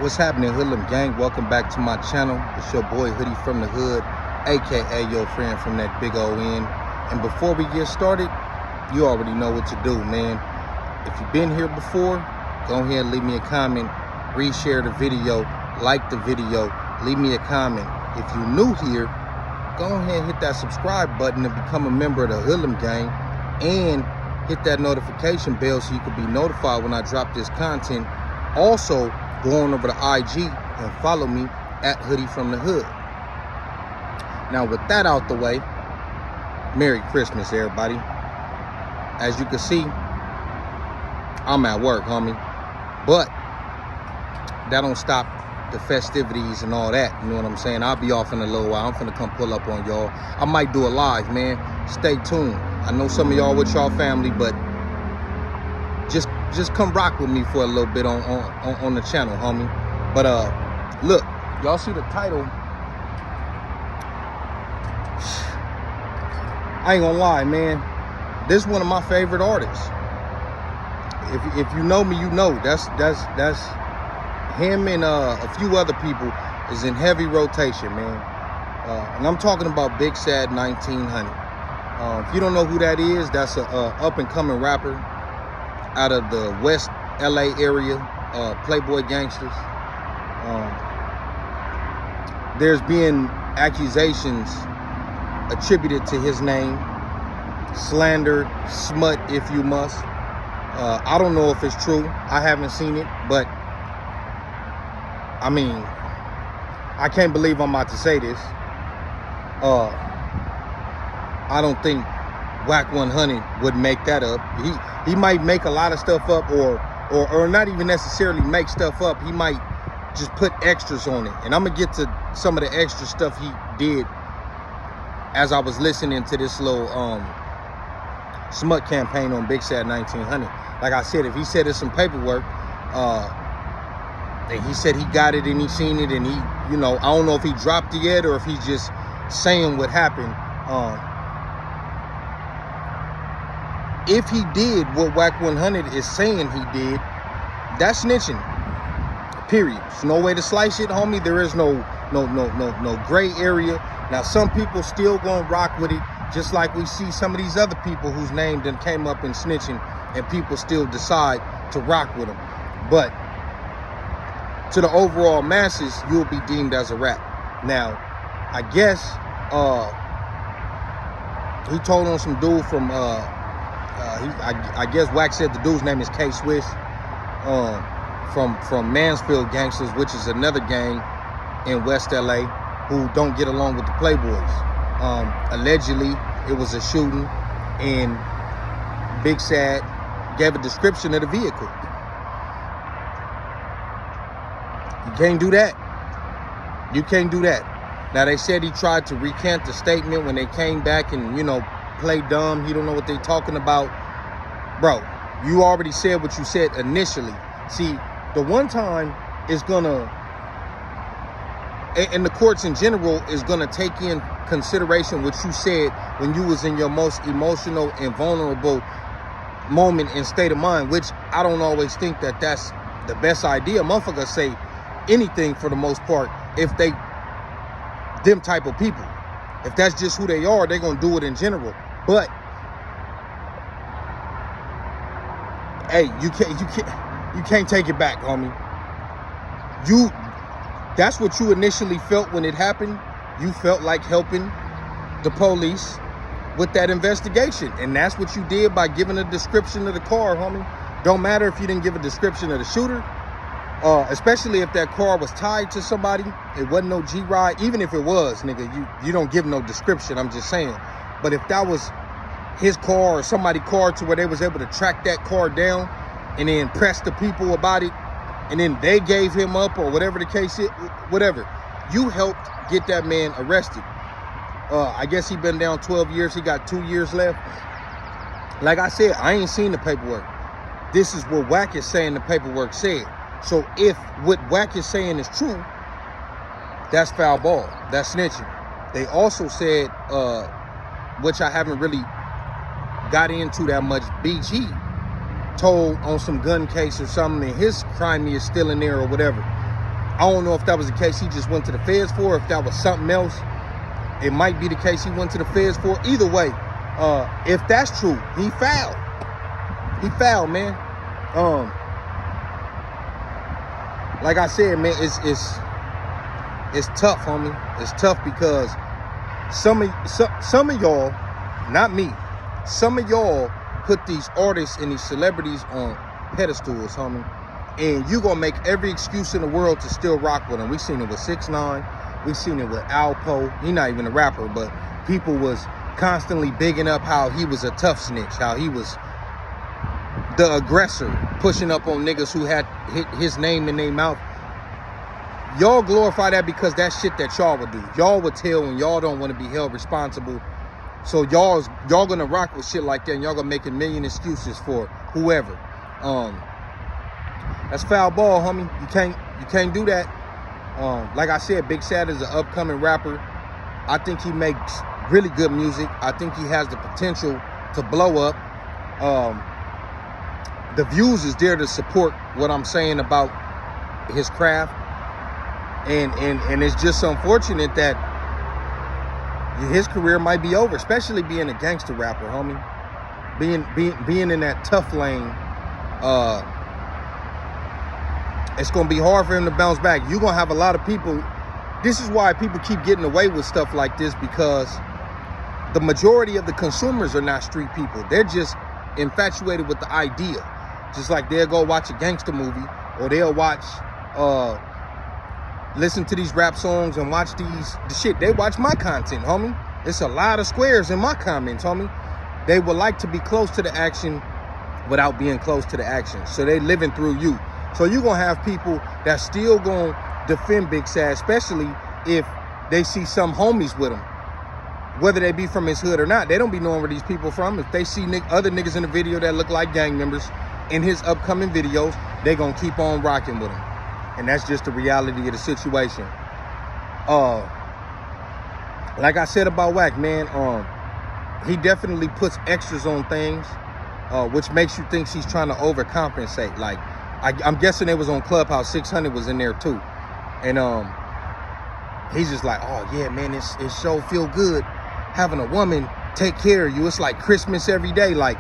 What's happening, Hoodlum gang? Welcome back to my channel. It's your boy Hoodie from the Hood, aka your friend from that big old end. And before we get started, you already know what to do, man. If you've been here before, go ahead and leave me a comment, reshare the video, like the video, leave me a comment. If you're new here, go ahead and hit that subscribe button to become a member of the Hoodlum gang, and hit that notification bell so you can be notified when I drop this content. Also, go on over to IG and follow me at Hoodie from the Hood. Now, with that out the way, Merry Christmas, everybody. As you can see, I'm at work, homie. But that don't stop the festivities and all that. You know what I'm saying? I'll be off in a little while. I'm finna come pull up on y'all. I might do a live, man. Stay tuned. I know some of y'all with y'all family, but just come rock with me for a little bit on the channel, homie. But look, y'all see the title. I ain't gonna lie, man. This is one of my favorite artists. If you know me, you know that's him, and a few other people is in heavy rotation, man. And I'm talking about Big Sad 1900. If you don't know who that is, that's a up and coming rapper out of the West LA area, Playboy Gangsters. There's been accusations attributed to his name, slander, smut, if you must. I don't know if it's true. I haven't seen it, but I mean, I can't believe I'm about to say this. I don't think Wack 100 would make that up. He might make a lot of stuff up, or not even necessarily make stuff up. He might just put extras on it. And I'm gonna get to some of the extra stuff he did as I was listening to this little smut campaign on Big Sad 1900. Like I said, if he said it's some paperwork, and he said he got it and he seen it, and he, you know, I don't know if he dropped it yet or if he's just saying what happened. If he did what Wack 100 is saying he did, that's snitching. Period. There's no way to slice it, homie. There is no gray area. Now, some people still gonna rock with it, just like we see some of these other people whose name then came up in snitching, and people still decide to rock with them. But to the overall masses, you'll be deemed as a rap. Now, I guess he told on some dude from I guess Wack said the dude's name is K Swiss, from Mansfield Gangsters, which is another gang in West LA who don't get along with the Playboys. Allegedly, it was a shooting, and Big Sad gave a description of the vehicle. You can't do that. You can't do that. Now, they said he tried to recant the statement when they came back and, you know, play dumb. He don't know what they're talking about. Bro, you already said what you said initially. See, the one time is gonna, and the courts in general is gonna take in consideration what you said when you was in your most emotional and vulnerable moment and state of mind, which I don't always think that that's the best idea. Motherfuckers say anything for the most part if they them type of people. If that's just who they are, they're gonna do it in general. But hey, you can't take it back, homie. That's what you initially felt when it happened. You felt like helping the police with that investigation, and that's what you did by giving a description of the car, homie. Don't matter if you didn't give a description of the shooter, especially if that car was tied to somebody. It wasn't no G-Ride. Even if it was, nigga, you don't give no description. I'm just saying. But if that was his car or somebody's car to where they was able to track that car down and then press the people about it, and then they gave him up or whatever the case is, whatever, you helped get that man arrested. I guess he been down 12 years. He got 2 years left. Like I said, I ain't seen the paperwork. This is what Wack is saying the paperwork said. So if what Wack is saying is true, that's foul ball. That's snitching. They also said, which I haven't really got into that much, BG told on some gun case or something, and his crime is still in there or whatever. I don't know if that was the case he just went to the feds for, if that was something else. It might be the case he went to the feds for. Either way, if that's true, he fouled. He fouled, man. Like I said, man, it's tough, homie. It's tough because some of y'all, not me, some of y'all put these artists and these celebrities on pedestals, homie. And you gonna make every excuse in the world to still rock with them. We seen it with 6ix9ine. We seen it with Alpo. He not even a rapper, but people was constantly bigging up how he was a tough snitch, how he was the aggressor, pushing up on niggas who had his name in their mouth. Y'all glorify that because that's shit that y'all would do. Y'all would tell when y'all don't want to be held responsible. So y'all gonna rock with shit like that, and y'all gonna make a million excuses for whoever. That's foul ball, homie. You can't do that. Like I said, Big Sad is an upcoming rapper. I think he makes really good music. I think he has the potential to blow up. The views is there to support what I'm saying about his craft. And it's just unfortunate that his career might be over, especially being a gangster rapper, homie. Being in that tough lane. It's going to be hard for him to bounce back. You're going to have a lot of people. This is why people keep getting away with stuff like this, because the majority of the consumers are not street people. They're just infatuated with the idea. Just like they'll go watch a gangster movie, or they'll watch, listen to these rap songs and watch the shit. They watch my content, homie. It's a lot of squares in my comments, homie. They would like to be close to the action without being close to the action. So they living through you. So you're going to have people that still going to defend Big Sad, especially if they see some homies with him, whether they be from his hood or not. They don't be knowing where these people from. If they see other niggas in the video that look like gang members in his upcoming videos, they going to keep on rocking with him. And that's just the reality of the situation. Like I said about Wack, man, he definitely puts extras on things, which makes you think he's trying to overcompensate. Like, I'm guessing it was on Clubhouse. 600 was in there too. And he's just like, oh yeah, man, it sure feel good having a woman take care of you. It's like Christmas every day. Like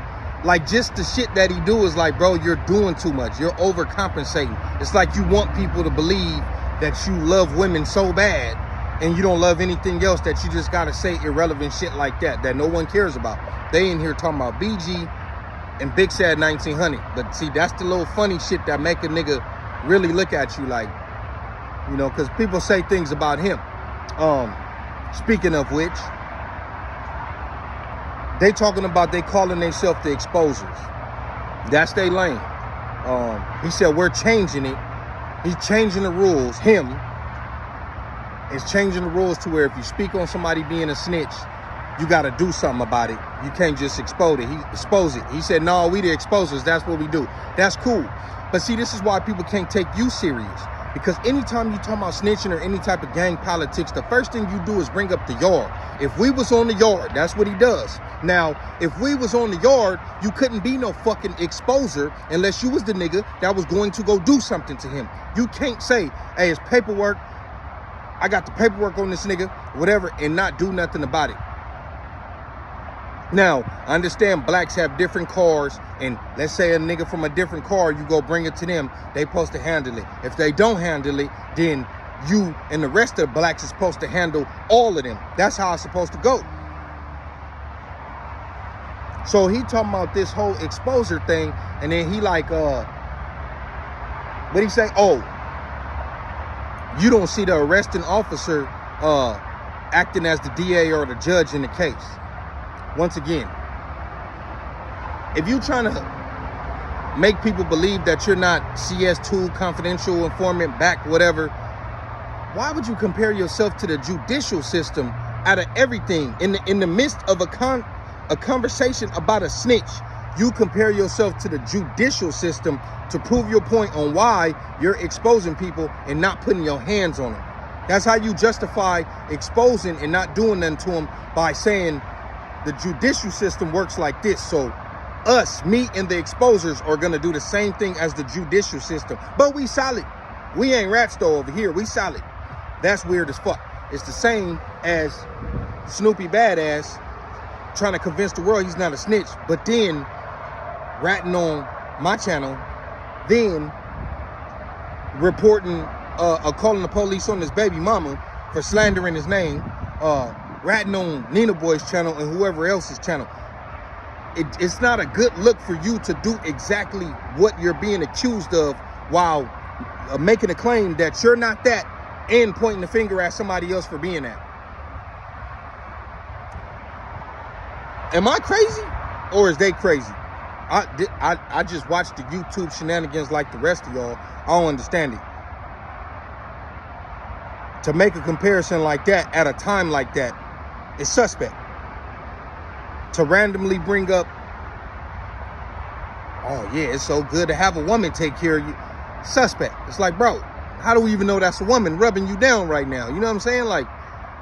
just the shit that he do is like, bro, you're doing too much. You're overcompensating. It's like you want people to believe that you love women so bad and you don't love anything else, that you just gotta say irrelevant shit like that no one cares about. They in here talking about BG and Big Sad 1900. But see, that's the little funny shit that make a nigga really look at you like, you know, because people say things about him. Speaking of which, they talking about they calling themselves the exposers. That's their lane. He said, we're changing it. He's changing the rules. Him is changing the rules to where if you speak on somebody being a snitch, you got to do something about it. You can't just expose it. He said, no, we the exposers. That's what we do. That's cool. But see, this is why people can't take you serious. Because anytime you talk about snitching or any type of gang politics, the first thing you do is bring up the yard. If we was on the yard, that's what he does. Now, if we was on the yard, you couldn't be no fucking exposer unless you was the nigga that was going to go do something to him. You can't say, hey, it's paperwork. I got the paperwork on this nigga, whatever, and not do nothing about it. Now, I understand blacks have different cars, and let's say a nigga from a different car, you go bring it to them, they supposed to handle it. If they don't handle it, then you and the rest of the blacks is supposed to handle all of them. That's how it's supposed to go. So he talking about this whole exposure thing, and then he like, what'd he say? Oh, you don't see the arresting officer acting as the DA or the judge in the case. Once again, if you're trying to make people believe that you're not CS2, confidential informant, back, whatever, why would you compare yourself to the judicial system out of everything? In the midst of a conversation about a snitch, you compare yourself to the judicial system to prove your point on why you're exposing people and not putting your hands on them. That's how you justify exposing and not doing nothing to them, by saying the judicial system works like this. So us, me and the exposers are going to do the same thing as the judicial system. But we solid. We ain't rats though over here. We solid. That's weird as fuck. It's the same as Snoopy Badass trying to convince the world he's not a snitch, but then ratting on my channel, then reporting, calling the police on his baby mama for slandering his name, ratting on Nina Boy's channel and whoever else's channel. It's not a good look for you to do exactly what you're being accused of while making a claim that you're not that and pointing the finger at somebody else for being that. Am I crazy or is they crazy? I just watched the YouTube shenanigans like the rest of y'all. I don't understand it. To make a comparison like that at a time like that is suspect. To randomly bring up, oh yeah, it's so good to have a woman take care of you. Suspect. It's like, bro, how do we even know that's a woman rubbing you down right now? You know what I'm saying? Like,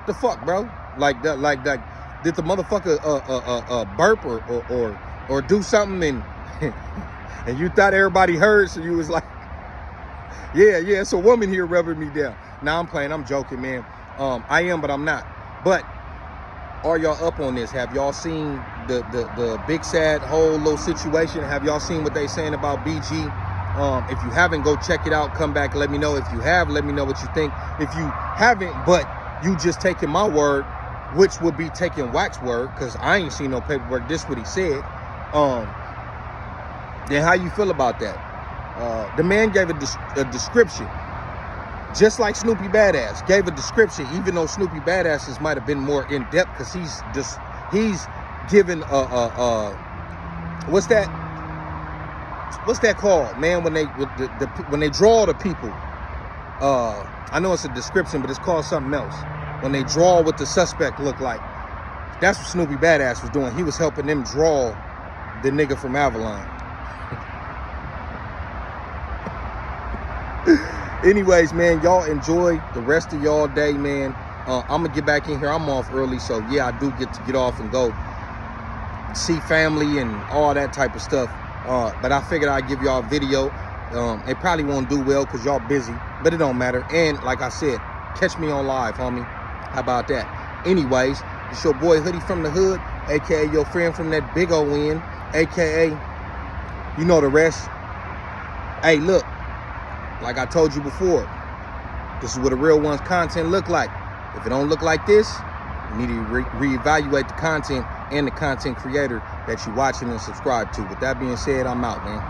the fuck, bro? Like that. Did the motherfucker burp or do something and and you thought everybody heard, so you was like, yeah, it's a woman here rubbing me down. Nah, I'm playing. I'm joking, man. I am, but I'm not. But are y'all up on this? Have y'all seen the big sad whole little situation? Have y'all seen what they saying about BG? If you haven't, go check it out. Come back, let me know. If you have, let me know what you think. If you haven't, but you just taking my word, which would be taking Wack's word, because I ain't seen no paperwork. This what he said. Then how you feel about that? The man gave a description, just like Snoopy Badass gave a description, even though Snoopy Badasses might have been more in depth, because he's given what's that called, man? When they draw the people, I know it's a description, but it's called something else. When they draw what the suspect looked like, that's what Snoopy Badass was doing. He was helping them draw the nigga from Avalon. Anyways, man, y'all enjoy the rest of y'all day, man. I'm gonna get back in here. I'm off early, so yeah, I do get to get off and go see family and all that type of stuff. But I figured I'd give y'all a video. It probably won't do well because y'all busy, but it don't matter. And like I said, catch me on live, homie. How about that? Anyways, it's your boy Hoodie from the Hood, aka your friend from that big O N, aka you know the rest. Hey, look, like I told you before, this is what a real one's content look like. If it don't look like this, you need to reevaluate the content and the content creator that you're watching and subscribe to. With that being said, I'm out, man.